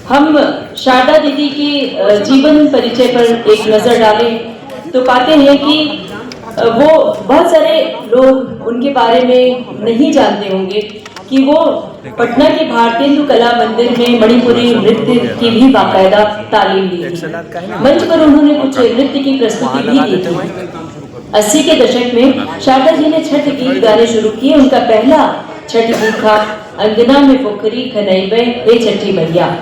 हम शारदा दीदी की जीवन परिचय पर एक नजर डालें तो पाते हैं कि वो बहुत सारे लोग उनके बारे में नहीं जानते होंगे कि वो पटना के भारतेंदु कला मंदिर में मणिपुरी नृत्य की भी बाकायदा तालीम ली थी। मंच पर उन्होंने कुछ नृत्य की प्रस्तुति भी दी थी। 80 के दशक में शारदा जी ने छठ गीत गाने शुरू किए। उनका पहला छठ गीत था अंगना में पोखरी खनैबे हे छठी मैया।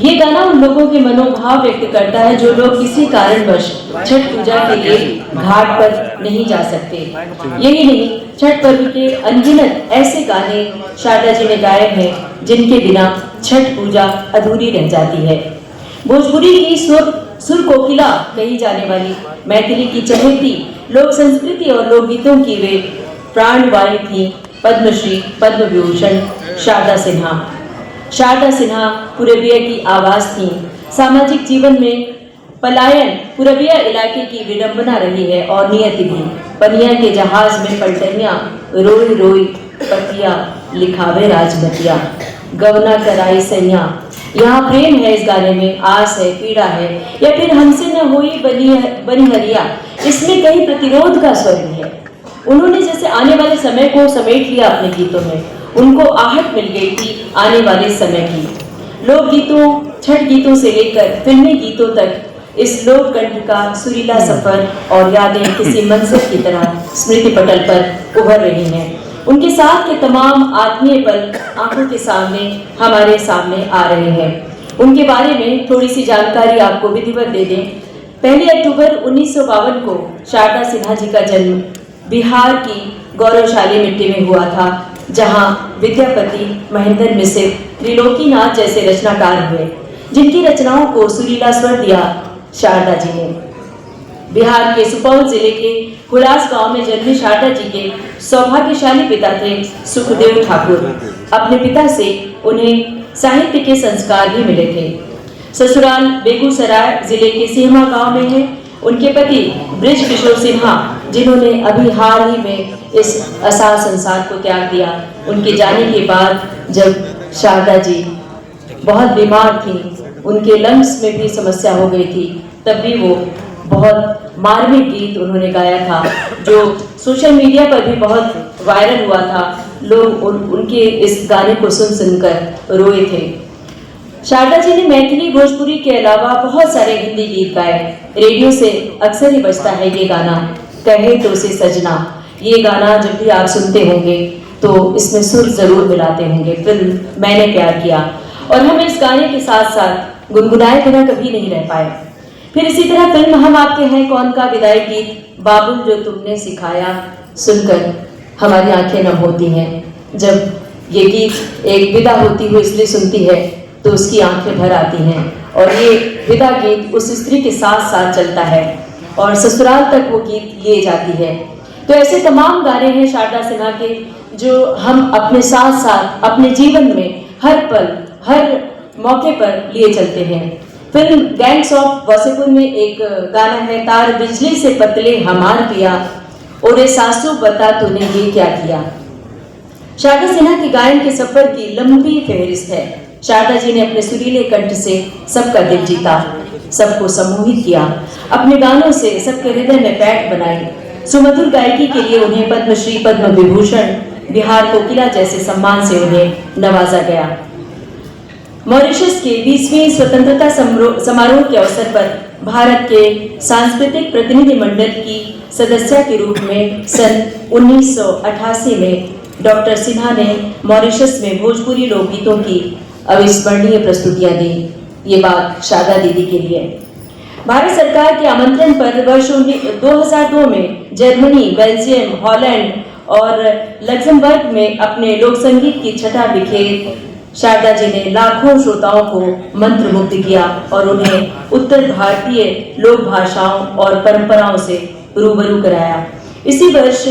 ये गाना उन लोगों के मनोभाव व्यक्त करता है जो लोग किसी कारणवश छठ पूजा के लिए घाट पर नहीं जा सकते। यही नहीं, छठ पर्व के अनगिनत ऐसे गाने शारदा जी ने गाए हैं जिनके बिना छठ पूजा अधूरी रह जाती है। भोजपुरी की सुर कोकिला कही जाने वाली मैथिली की चहेती लोक संस्कृति और लोकगीतों की वे प्राणवायु थी पद्मश्री पद्म विभूषण शारदा सिन्हा। शारदा सिन्हा पूरबिया की आवाज थी। सामाजिक जीवन में पलायन पूरबिया इलाके की विडंबना रही है और नियति भी। पनिया के जहाज में पलटनिया रोई रोई पतिया लिखावे राजमतिया गवना कराई सैया। यहाँ प्रेम है इस गाने में, आस है, पीड़ा है, या फिर हमसे न हुई बनी हरिया। इसमें कहीं प्रतिरोध का स्वर भी है। उन्होंने जैसे आने वाले समय को समेट लिया अपने गीतों में। उनको आहट मिल गई थी आने वाले समय की। लोकगीतों, छठ गीतों से लेकर फिल्मी गीतों तक इस लोक कंठ का सुरीला सफर और यादें किसी मंजर की तरह स्मृति पटल पर उभर रही हैं। उनके साथ के तमाम आत्मीय पल आंखों के सामने हमारे सामने आ रहे हैं। उनके बारे में थोड़ी सी जानकारी आपको विधिवत दे दें। 1 अक्टूबर 1952 को शारदा सिन्हा जी का जन्म बिहार की गौरवशाली मिट्टी में हुआ था, जहां विद्यापति, महेंद्र मिश्र, त्रिलोकीनाथ जैसे रचनाकार हुए, जिनकी रचनाओं को सुरीला स्वर दिया शारदा जी ने। बिहार के सुपौल जिले के हुलास गांव में जन्मी शारदा जी के सौभाग्यशाली पिता थे सुखदेव ठाकुर। अपने पिता से उन्हें साहित्य के संस्कार भी मिले थे। ससुराल बेगूसराय जिले के सिहमा गांव में है। उनके पति ब्रिज किशोर सिन्हा, जिन्होंने अभी हाल ही में इस असार संसार को त्याग दिया। उनके जाने के बाद जब शारदा जी बहुत बीमार थी, उनके लंग्स में भी समस्या हो गई थी, तब भी वो बहुत मार्मिक गीत उन्होंने गाया था जो सोशल मीडिया पर भी बहुत वायरल हुआ था। लोग उनके इस गाने को सुन सुनकर रोए थे। शारदा जी ने मैथिली, भोजपुरी के अलावा बहुत सारे हिंदी गीत गाए। रेडियो से अक्सर ही बजता है ये गाना, कहे तो से सजना। ये गाना जब भी आप सुनते होंगे तो इसमें सुर जरूर मिलाते होंगे। फिल्म मैंने प्यार किया, और हम इस गाने के साथ साथ गुनगुनाए बिना कभी नहीं रह पाए। फिर इसी तरह फिल्म हम आपके हैं कौन का विदाई गीत बाबुल जो तुमने सिखाया सुनकर हमारी आंखें नम होती हैं। जब ये गीत एक विदा होती हुई इसलिए सुनती है तो उसकी आंखें भर आती हैं, और ये विदा गीत उस स्त्री के साथ साथ चलता है और ससुराल तक वो गीत लिए जाती है। तो ऐसे तमाम गाने हैं शारदा सिन्हा के जो हम अपने साथ साथ अपने जीवन में हर पल, हर मौके पर लिए चलते हैं। फिल्म गैंग्स ऑफ वासेपुर में एक गाना है, तार बिजली से पतले हमार पिया, ओरे सासू बता तूने ये क्या किया। शारदा सिन्हा के गायन के सफर की लंबी फहरिस्त है। शारदा जी ने अपने सुरीले कंठ से सबका दिल जीता, सबको सम्मोहित किया, अपने गानों से सबके हृदय में बैठ बनाई। सुमधुर गायकी के लिए उन्हें पद्मश्री, पद्म विभूषण, बिहार कोकिला जैसे सम्मान से उन्हें नवाजा गया। मॉरिशस के 20वें स्वतंत्रता समारोह के अवसर पर भारत के सांस्कृतिक प्रतिनिधि मंडल की सदस्य के रूप में सन 1988 में डॉक्टर सिन्हा ने मॉरिशस में भोजपुरी लोकगीतों की अविस्मरणीय प्रस्तुतियां दी। ये बात शारदा दीदी के लिए। भारत सरकार के आमंत्रण पर वर्ष 2002 में जर्मनी, बेल्जियम, हॉलैंड और लग्जमबर्ग में अपने लोक संगीत की छटा बिखेर शारदा जी ने लाखों श्रोताओं को मंत्रमुग्ध किया और उन्हें उत्तर भारतीय लोक भाषाओं और परंपराओं से रूबरू कराया। इसी वर्ष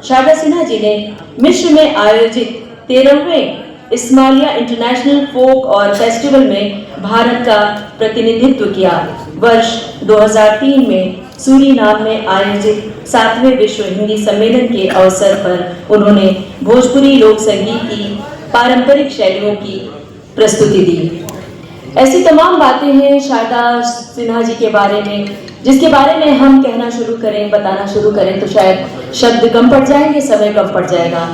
शारदा सिन्हा जी ने मिस्र में आयोजित 13वें इस्माइलिया इंटरनेशनल फोक और फेस्टिवल में भारत का प्रतिनिधित्व किया। वर्ष 2003 में सूरीनाम में आयोजित 7वें विश्व हिंदी सम्मेलन के अवसर पर उन्होंने भोजपुरी लोक संगीत की पारंपरिक शैलियों की प्रस्तुति दी। ऐसी तमाम बातें हैं शारदा सिन्हा जी के बारे में, जिसके बारे में हम कहना शुरू करें, बताना शुरू करें तो शायद शब्द कम पड़ जाएंगे, समय कम पड़ जाएगा।